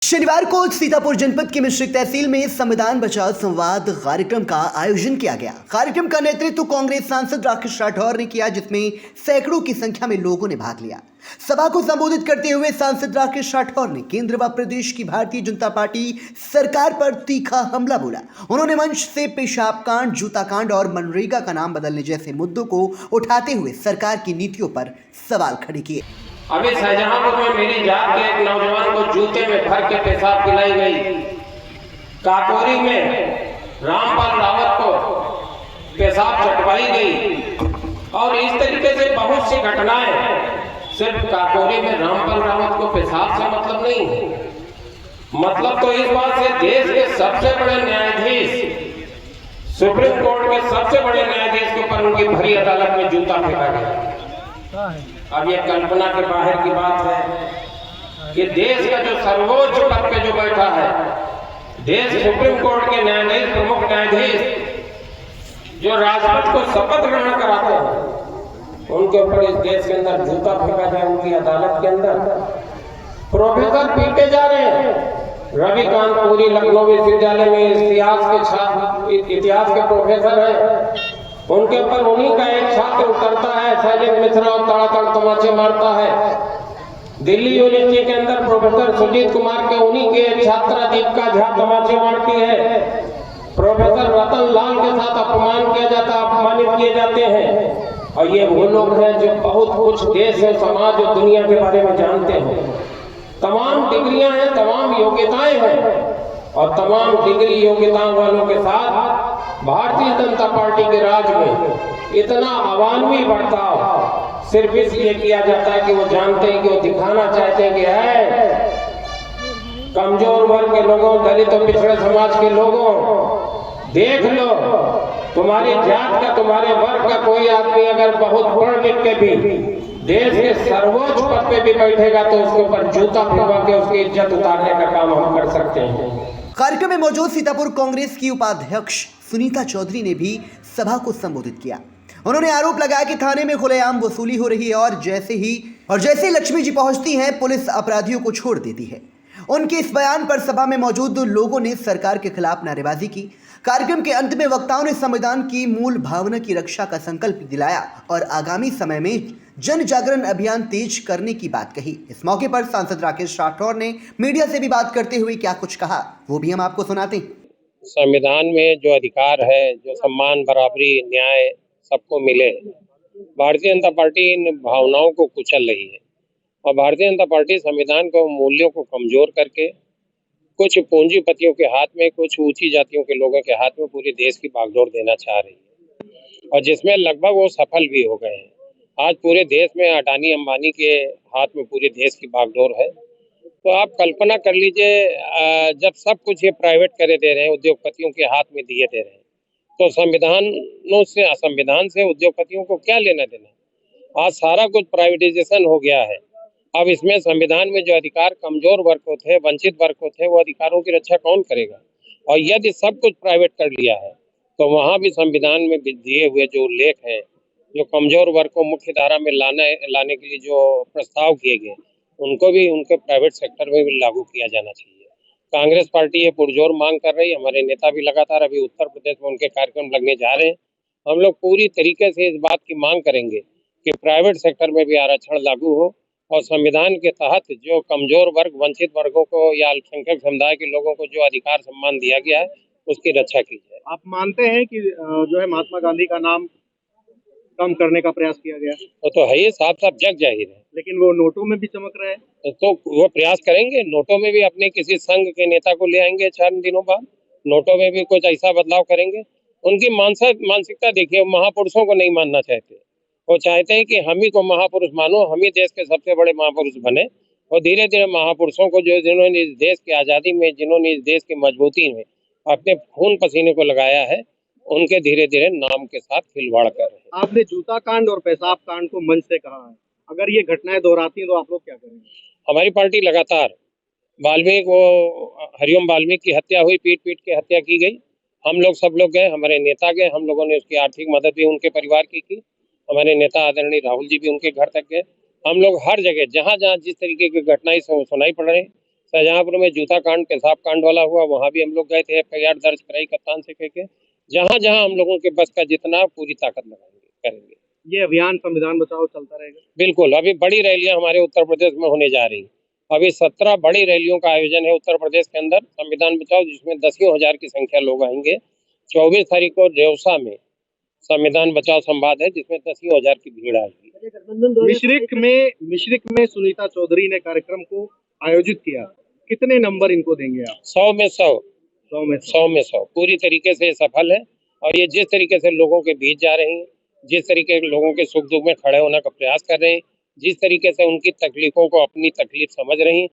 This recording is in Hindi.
शनिवार को सीतापुर जनपद की मिश्रिक तहसील में संविधान बचाओ संवाद कार्यक्रम का आयोजन किया गया। कार्यक्रम का नेतृत्व कांग्रेस सांसद राकेश राठौर ने किया, जिसमें सैकड़ों की संख्या में लोगों ने भाग लिया। सभा को संबोधित करते हुए सांसद राकेश राठौर ने केंद्र व प्रदेश की भारतीय जनता पार्टी सरकार पर तीखा हमला बोला। उन्होंने मंच से पेशाब कांड, जूता कांड और मनरेगा का नाम बदलने जैसे मुद्दों को उठाते हुए सरकार की नीतियों पर सवाल खड़े किए। अभी शाहजहांपुर में मेरी जात के एक नौजवान को जूते में भर के पेशाब पिलाई गई। काकोरी में रामपाल रावत को पेशाब चटवाई गई। और इस तरीके से बहुत सी घटनाएं। सिर्फ काकोरी में रामपाल रावत को पेशाब से मतलब नहीं है। मतलब तो इस बात से देश के सबसे बड़े न्यायाधीश, सुप्रीम कोर्ट के सबसे बड़े न्यायाधीश के ऊपर उनकी भरी अदालत में जूता फेंका गया। अब ये कल्पना के बाहर की बात है कि देश का जो सर्वोच्च पद पे जो बैठा है, देश सुप्रीम कोर्ट के न्यायाधीश, प्रमुख न्यायाधीश जो राष्ट्रपति को शपथ ग्रहण कराते हैं, उनके ऊपर इस देश के अंदर जूता फेंका जाए। उनकी अदालत के अंदर प्रोफेसर पीटे जा रहे हैं। रविकांत पुरी लखनऊ विश्वविद्यालय में इतिहास के प्रोफेसर है, उनके ऊपर उन्हीं का एक छात्र उतरता है, शैलेश मिश्रा, और तड़ातड़ तमाचे मारता है। दिल्ली यूनिवर्सिटी के अंदर प्रोफेसर सुजीत कुमार के उन्हीं के एक छात्रा दीपिका झा तमाचे मारती है। प्रोफेसर रतन लाल के साथ अपमान किया जाता, अपमानित किए जाते हैं। और ये वो लोग हैं जो बहुत कुछ देश और समाज और दुनिया के बारे में जानते हैं। तमाम डिग्रियां हैं, तमाम योग्यताएं हैं, और तमाम डिग्री योग्यताओं वालों के साथ भारतीय जनता पार्टी के राज में इतना अवानवी बर्ताव सिर्फ इसलिए किया जाता है कि वो जानते हैं, कि वो दिखाना चाहते हैं कि है कमजोर वर्ग के लोगों, दलित और पिछड़े समाज के लोगों, देख लो, तुम्हारी जात का, तुम्हारे वर्ग का कोई आदमी अगर बहुत पढ़ लिख के भी देश के सर्वोच्च पद पे भी बैठेगा तो उसके ऊपर जूता फेंका के उसकी इज्जत उतारने का काम हम कर सकते हैं। कार्यक्रम में मौजूद सीतापुर कांग्रेस की उपाध्यक्ष सुनीता चौधरी ने भी सभा को संबोधित किया। उन्होंने आरोप लगाया कि थाने में खुलेआम वसूली हो रही है और जैसे ही लक्ष्मी जी पहुंचती हैं, पुलिस अपराधियों को छोड़ देती है। उनके इस बयान पर सभा में मौजूद लोगों ने सरकार के खिलाफ नारेबाजी की। कार्यक्रम के अंत में वक्ताओं ने संविधान की मूल भावना की रक्षा का संकल्प दिलाया और आगामी समय में जन जागरण अभियान तेज करने की बात कही। इस मौके पर सांसद राकेश राठौर ने मीडिया से भी बात करते हुए क्या कुछ कहा, वो भी हम आपको सुनाते हैं। संविधान में जो अधिकार है, जो सम्मान, बराबरी, न्याय सबको मिले, भारतीय जनता पार्टी इन भावनाओं को कुचल रही है। और भारतीय जनता पार्टी संविधान के मूल्यों को कमजोर करके कुछ पूंजीपतियों के हाथ में, कुछ ऊंची जातियों के लोगों के हाथ में पूरे देश की बागडोर देना चाह रही है, और जिसमें लगभग वो सफल भी हो गए हैं। आज पूरे देश में अडानी अंबानी के हाथ में पूरे देश की बागडोर है। तो आप कल्पना कर लीजिए, जब सब कुछ ये प्राइवेट करे दे रहे हैं, उद्योगपतियों के हाथ में दिए दे रहे हैं, तो संविधान से उद्योगपतियों को क्या लेना देना। आज सारा कुछ प्राइवेटाइजेशन हो गया है। अब इसमें संविधान में जो अधिकार कमजोर वर्ग को थे, वंचित वर्ग को थे, वो अधिकारों की रक्षा कौन करेगा। और यदि सब कुछ प्राइवेट कर लिया है तो वहां भी संविधान में दिए हुए जो उल्लेख है, जो कमजोर वर्ग को मुख्य धारा में लाने के लिए जो प्रस्ताव किए गए, उनको भी उनके प्राइवेट सेक्टर में भी लागू किया जाना चाहिए। कांग्रेस पार्टी ये पुरजोर मांग कर रही है। हमारे नेता भी लगातार अभी उत्तर प्रदेश में उनके कार्यक्रम लगने जा रहे हैं। हम लोग पूरी तरीके से इस बात की मांग करेंगे कि प्राइवेट सेक्टर में भी आरक्षण लागू हो और संविधान के तहत जो कमजोर वर्ग, वंचित वर्गों को या अल्पसंख्यक समुदाय के लोगों को जो अधिकार सम्मान दिया गया है, उसकी रक्षा की जाए। आप मानते हैं कि जो है महात्मा गांधी का नाम कम करने का प्रयास किया गया? वो तो है ही, साफ साफ जग जाहिर है। लेकिन वो नोटों में भी चमक रहे हैं। तो वो प्रयास करेंगे, नोटों में भी अपने किसी संघ के नेता को ले आएंगे 4 दिनों बाद, नोटों में भी कुछ ऐसा बदलाव करेंगे। उनकी मानसिकता देखिए, महापुरुषों को नहीं मानना चाहते। वो चाहते हैं कि हम ही को महापुरुष मानो, हम ही देश के सबसे बड़े महापुरुष बने। और धीरे धीरे महापुरुषों को, जो जिन्होंने इस देश की आजादी में, जिन्होंने इस देश की मजबूती में अपने खून पसीने को लगाया है, उनके धीरे धीरे नाम के साथ खिलवाड़ कर रहे हैं। आपने जूता कांड और पेशाब कांड को मंच से कहा है, अगर ये घटनाएं दोहराती हैं तो आप लोग क्या करेंगे? हमारी पार्टी लगातार हरिओम वाल्मीकि की हत्या हुई, पीट के हत्या की गई। हम लोग सब लोग गए, हमारे नेता गए, हम लोगों ने उसकी आर्थिक मदद भी उनके परिवार की। हमारे नेता आदरणीय राहुल जी भी उनके घर तक गए। हम लोग हर जगह जहाँ जहाँ जिस तरीके की घटनाएं सुनाई पड़ रही, शाहजहांपुर में जूता कांड, पेशाब कांड वाला हुआ, वहाँ भी हम लोग गए थे, एफआईआर दर्ज कराई कप्तान से कह के। जहाँ जहाँ हम लोगों के बस का जितना पूरी ताकत लगाएंगे, करेंगे। ये अभियान संविधान बचाओ चलता रहेगा। बिल्कुल, अभी बड़ी रैलियां हमारे उत्तर प्रदेश में होने जा रही हैं। अभी 17 बड़ी रैलियों का आयोजन है उत्तर प्रदेश के अंदर संविधान बचाओ, जिसमें 10,000 की संख्या लोग आएंगे। 24 तारीख को रेवसा में संविधान बचाओ संवाद है, जिसमें 10,000 की भीड़ आएगी। मिश्रिक में सुनीता चौधरी ने कार्यक्रम को आयोजित किया, कितने नंबर इनको देंगे आप? 100 में 100, 100 में 100 पूरी तरीके से सफल है। और ये जिस तरीके से लोगों के बीच जा रही हैं, जिस तरीके से लोगों के सुख दुख में खड़े होने का प्रयास कर रहे हैं, जिस तरीके से उनकी तकलीफों को अपनी तकलीफ समझ रही हैं,